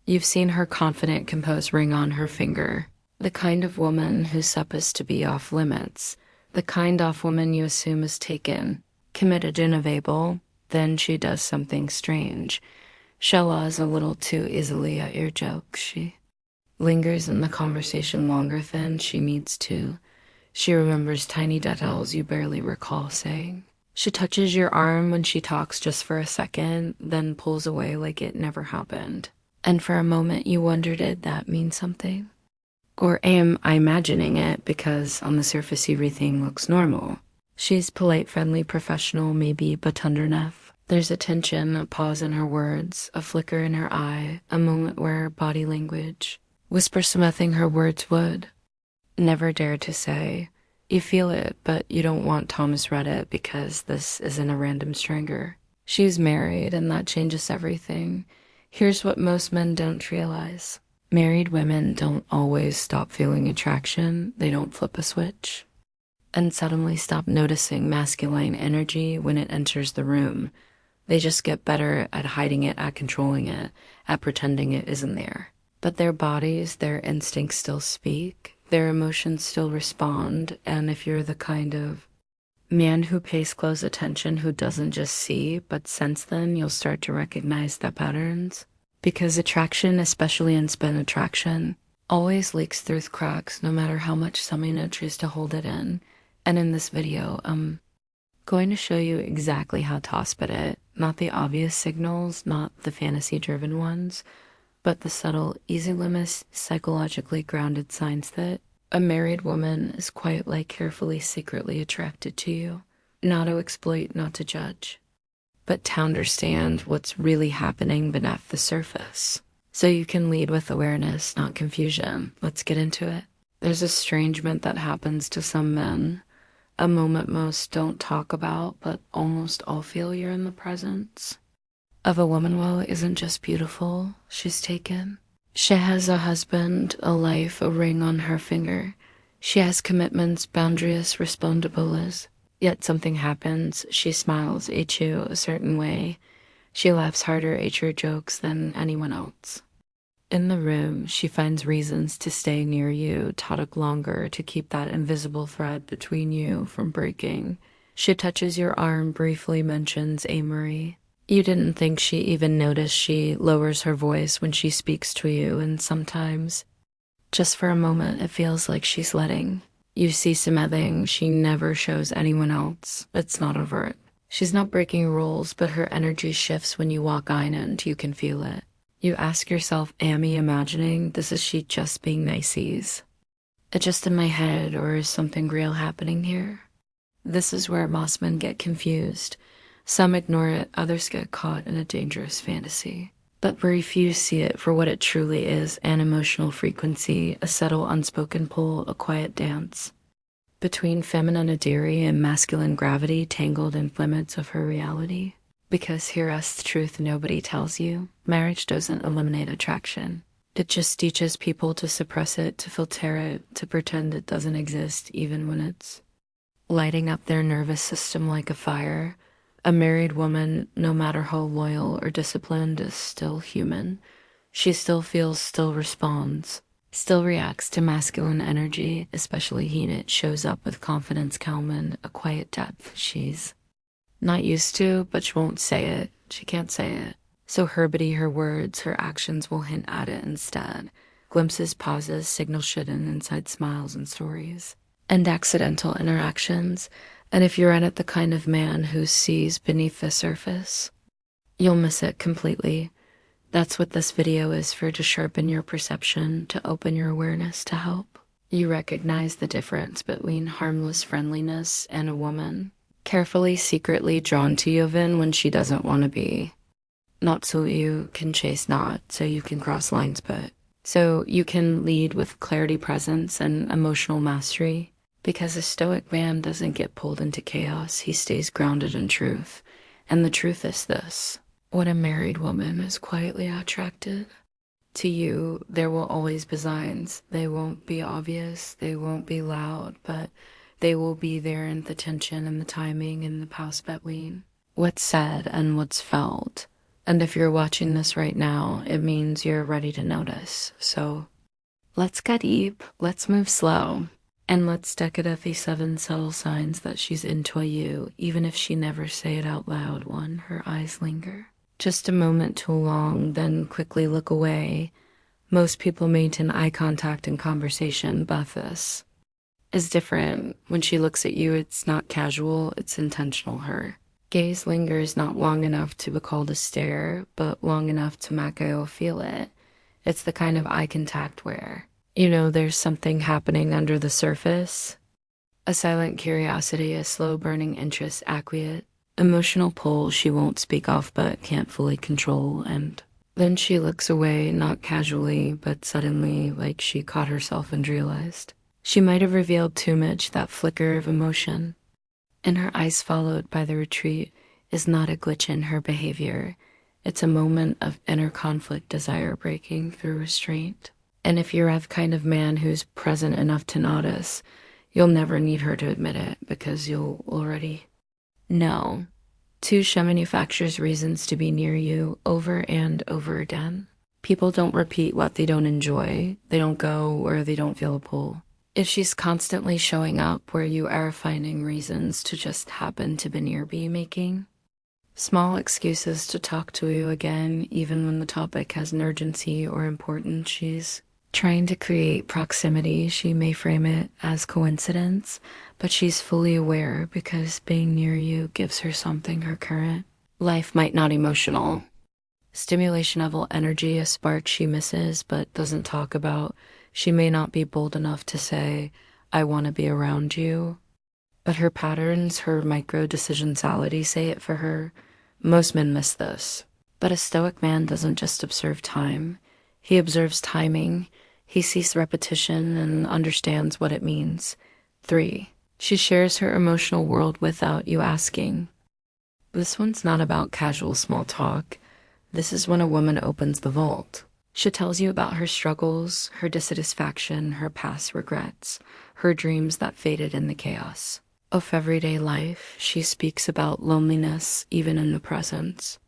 You've seen her confident, composed ring on her finger. The kind of woman who's supposed to be off limits. The kind of woman you assume is taken, committed and available. Then she does something strange. Shella's a little too easily at your jokes. She lingers in the conversation longer than she needs to. She remembers tiny details you barely recall saying. She touches your arm when she talks just for a second, then pulls away like it never happened. And for a moment you wonder, did that mean something? Or am I imagining it because on the surface everything looks normal? She's polite, friendly, professional, maybe, but tender enough. There's a tension, a pause in her words, a flicker in her eye, a moment where body language whispers something her words would never dare to say. You feel it, but you don't want Thomas read it because this isn't a random stranger. She's married, and that changes everything. Here's what most men don't realize. Married women don't always stop feeling attraction. They don't flip a switch and suddenly stop noticing masculine energy when it enters the room. They just get better at hiding it, at controlling it, at pretending it isn't there. But their bodies, their instincts still speak. Their emotions still respond, and if you're the kind of man who pays close attention, who doesn't just see but sense, then you'll start to recognize the patterns. Because attraction, especially in-spin attraction, always leaks through the cracks no matter how much someone tries to hold it in. And in this video, I'm going to show you exactly how to spit it. Not the obvious signals, not the fantasy-driven ones, but the subtle, easy-limit, psychologically grounded signs that a married woman is quietly, carefully, secretly attracted to you. Not to exploit, not to judge, but to understand what's really happening beneath the surface. So you can lead with awareness, not confusion. Let's get into it. There's estrangement that happens to some men, a moment most don't talk about, but almost all feel you're in the presence of a woman who isn't just beautiful, she's taken. She has a husband, a life, a ring on her finger. She has commitments, boundaries, responsibilities. Yet something happens. She smiles at you a certain way. She laughs harder at your jokes than anyone else. In the room, she finds reasons to stay near you, to talk longer, to keep that invisible thread between you from breaking. She touches your arm, briefly mentions Amory. You didn't think she even noticed. She lowers her voice when she speaks to you, and sometimes, just for a moment, it feels like she's letting you see something she never shows anyone else. It's not overt. She's not breaking rules, but her energy shifts when you walk in and you can feel it. You ask yourself, am I imagining this? Is she just being niceys? It's just in my head, or is something real happening here? This is where Mossmen get confused. Some ignore it, others get caught in a dangerous fantasy. But very few see it for what it truly is, an emotional frequency, a subtle unspoken pull, a quiet dance between feminine idiocy and masculine gravity tangled in limits of her reality. Because here rests the truth nobody tells you. Marriage doesn't eliminate attraction. It just teaches people to suppress it, to filter it, to pretend it doesn't exist even when it's lighting up their nervous system like a fire. A married woman, no matter how loyal or disciplined, is still human. She still feels, still responds, still reacts to masculine energy, especially when it shows up with confidence, calm, and a quiet depth she's not used to, but she won't say it. She can't say it. So her words, her actions will hint at it instead. Glimpses, pauses, signal shouldn't, inside smiles and stories. And accidental interactions. And if you're in it the kind of man who sees beneath the surface, you'll miss it completely. That's what this video is for, to sharpen your perception, to open your awareness, to help you recognize the difference between harmless friendliness and a woman carefully, secretly drawn to you even when she doesn't want to be. Not so you can chase, not so you can cross lines, but so you can lead with clarity, presence, and emotional mastery. Because a stoic man doesn't get pulled into chaos, he stays grounded in truth. And the truth is this: when a married woman is quietly attracted to you, there will always be signs. They won't be obvious, they won't be loud, but they will be there in the tension and the timing and the pause between what's said and what's felt. And if you're watching this right now, it means you're ready to notice. So let's get deep, let's move slow, and let's deck it at the 7 subtle signs that she's into you, even if she never say it out loud. 1, her eyes linger. Just a moment too long, then quickly look away. Most people maintain eye contact in conversation, but this is different. When she looks at you, it's not casual, it's intentional. Her gaze lingers not long enough to be called a stare, but long enough to make you feel it. It's the kind of eye contact where, there's something happening under the surface. A silent curiosity, a slow burning interest, acquiesce, emotional pull she won't speak off but can't fully control, and then she looks away, not casually, but suddenly, like she caught herself and realized she might have revealed too much. That flicker of emotion in her eyes followed by the retreat is not a glitch in her behavior. It's a moment of inner conflict, desire breaking through restraint. And if you're the kind of man who's present enough to notice, you'll never need her to admit it because you'll already know. 2, she manufactures reasons to be near you over and over again. People don't repeat what they don't enjoy. They don't go where they don't feel a pull. If she's constantly showing up where you are finding reasons to just happen to be near, be making small excuses to talk to you again, even when the topic has an urgency or importance, she's trying to create proximity. She may frame it as coincidence, but she's fully aware because being near you gives her something her current life might not. Emotional stimulation level energy, a spark she misses but doesn't talk about. She may not be bold enough to say, I want to be around you, but her patterns, her micro decisionality say it for her. Most men miss this. But a stoic man doesn't just observe time. He observes timing. He sees repetition and understands what it means. 3, she shares her emotional world without you asking. This one's not about casual small talk. This is when a woman opens the vault. She tells you about her struggles, her dissatisfaction, her past regrets, her dreams that faded in the chaos of everyday life. She speaks about loneliness, even in the presence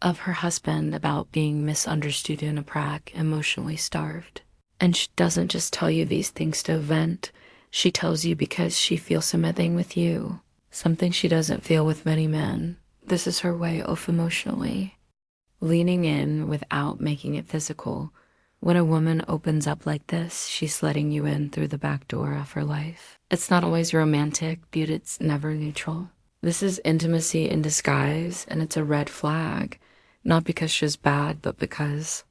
of her husband, about being misunderstood in a prac, emotionally starved. And she doesn't just tell you these things to vent. She tells you because she feels something with you, something she doesn't feel with many men. This is her way of emotionally leaning in without making it physical. When a woman opens up like this, she's letting you in through the back door of her life. It's not always romantic, but it's never neutral. This is intimacy in disguise, and it's a red flag. Not because she's bad, but because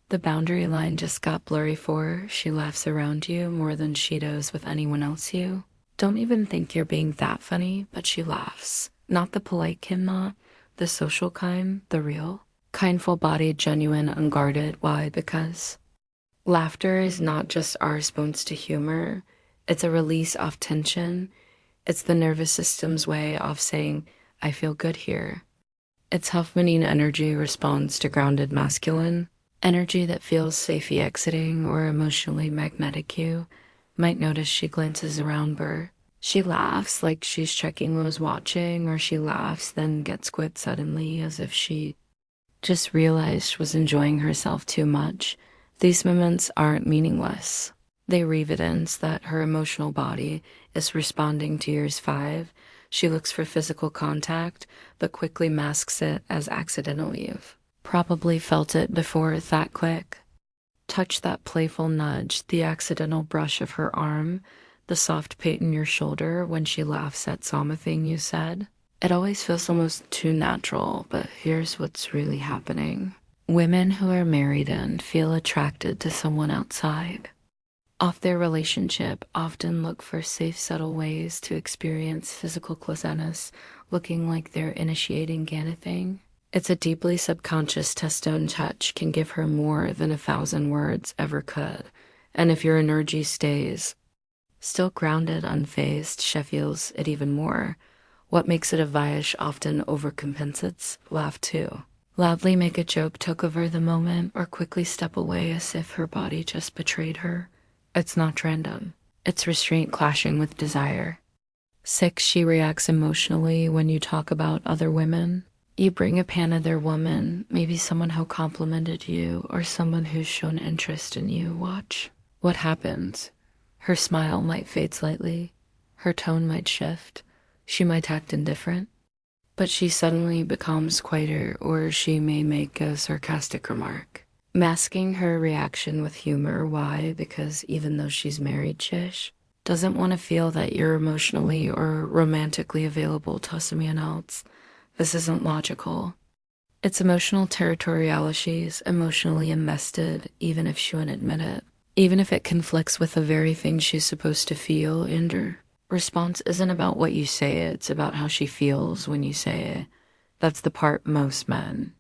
the boundary line just got blurry for her. She laughs around you more than she does with anyone else you don't even think you're being that funny, but she laughs. Not the polite kind, not the social kind, the real kind, full-bodied, genuine, unguarded. Why? Because laughter is not just our response to humor. It's a release of tension. It's the nervous system's way of saying, I feel good here. It's how feminine energy responds to grounded masculine energy that feels safe exiting or emotionally magnetic. You might notice she glances around her. She laughs like she's checking who's watching, or she laughs then gets quiet suddenly as if she just realized she was enjoying herself too much. These moments aren't meaningless. They are evidence that her emotional body is responding to yours. 5, she looks for physical contact, but quickly masks it as accidental. You've probably felt it before. That quick touch, that playful nudge, the accidental brush of her arm, the soft pat in your shoulder when she laughs at something you said. It always feels almost too natural, but here's what's really happening. Women who are married and feel attracted to someone outside of their relationship often look for safe, subtle ways to experience physical closeness, looking like they're initiating anything. It's a deeply subconscious testone touch can give her more than 1,000 words ever could. And if your energy stays still grounded, unfazed, she feels it even more. What makes it a viage often overcompensates. Laugh too. Loudly make a joke, took over the moment, or quickly step away as if her body just betrayed her. It's not random. It's restraint clashing with desire. 6, she reacts emotionally when you talk about other women. You bring up another woman, maybe someone who complimented you or someone who's shown interest in you. Watch what happens. Her smile might fade slightly. Her tone might shift. She might act indifferent. But she suddenly becomes quieter, or she may make a sarcastic remark, masking her reaction with humor. Why? Because even though she's married, Shish doesn't want to feel that you're emotionally or romantically available to someone else. This isn't logical. It's emotional territoriality. She's emotionally invested, even if she wouldn't admit it. Even if it conflicts with the very thing she's supposed to feel, and her response isn't about what you say, it's about how she feels when you say it. That's the part most men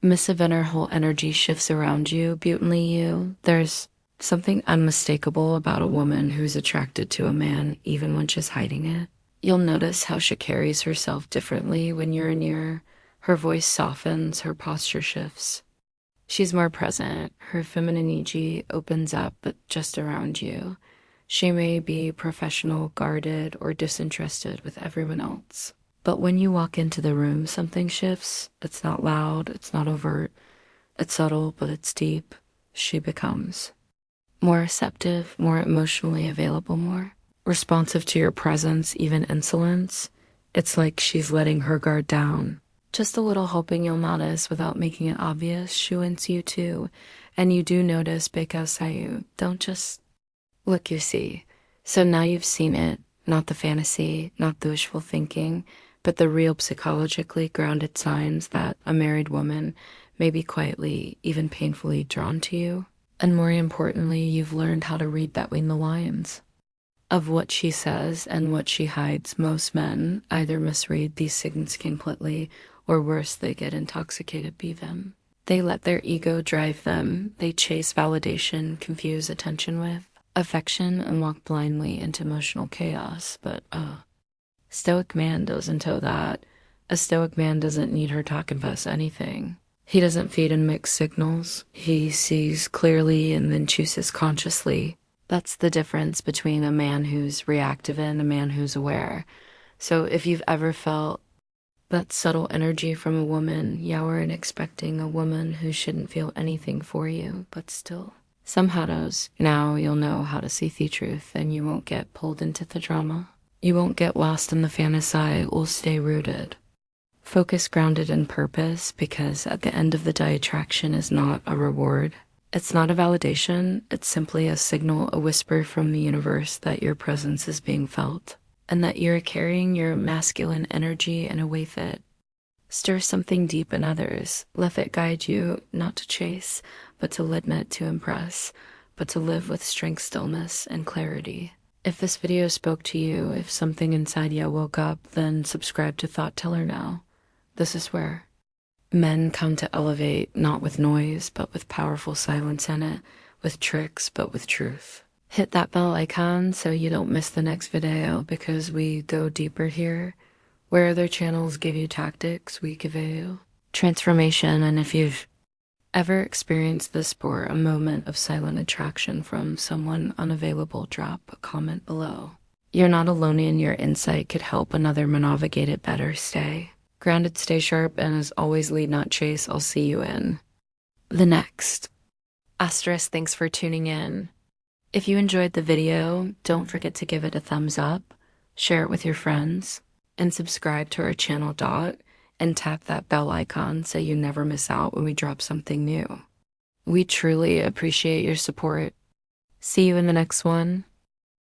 miss. If her whole energy shifts around you, blatantly you. There's something unmistakable about a woman who's attracted to a man, even when she's hiding it. You'll notice how she carries herself differently when you're near. Her voice softens, her posture shifts. She's more present. Her femininity opens up, but just around you. She may be professional, guarded, or disinterested with everyone else. But when you walk into the room, something shifts. It's not loud, it's not overt. It's subtle, but it's deep. She becomes more receptive, more emotionally available, more responsive to your presence, even insolence. It's like she's letting her guard down. Just a little, hoping you'll notice without making it obvious. She wants you too. And you do notice because you don't just look, you see. So now you've seen it, not the fantasy, not the wishful thinking, but the real psychologically grounded signs that a married woman may be quietly, even painfully drawn to you. And more importantly, you've learned how to read between the lines of what she says and what she hides. Most men either misread these signals completely, or worse, they get intoxicated by them. They let their ego drive them. They chase validation, confuse attention with affection, and walk blindly into emotional chaos. But Stoic man doesn't know that. A Stoic man doesn't need her to confess anything. He doesn't feed in mixed signals. He sees clearly and then chooses consciously. That's the difference between a man who's reactive and a man who's aware. So if you've ever felt that subtle energy from a woman, you weren't expecting a woman who shouldn't feel anything for you, but still somehow does. Now you'll know how to see the truth, and you won't get pulled into the drama. You won't get lost in the fantasy. Will stay rooted, focused, grounded in purpose, because at the end of the day, attraction is not a reward. It's not a validation. It's simply a signal, a whisper from the universe that your presence is being felt, and that you're carrying your masculine energy in a way that stirs something deep in others. Let it guide you, not to chase, but to limit, to impress, but to live with strength, stillness, and clarity. If this video spoke to you, if something inside you woke up, then subscribe to Thought Teller now. This is where men come to elevate, not with noise, but with powerful silence in it, with tricks, but with truth. Hit that bell icon so you don't miss the next video, because we go deeper here. Where other channels give you tactics, we give you transformation. And if you've ever experienced this, or a moment of silent attraction from someone unavailable, drop a comment below. You're not alone, and your insight could help another navigate it better. Stay grounded, stay sharp, and as always, lead not chase. I'll see you in the next asterisk. Thanks for tuning in. If you enjoyed the video, don't forget to give it a thumbs up, share it with your friends, and subscribe to our channel. And tap that bell icon so you never miss out when we drop something new. We truly appreciate your support. See you in the next one.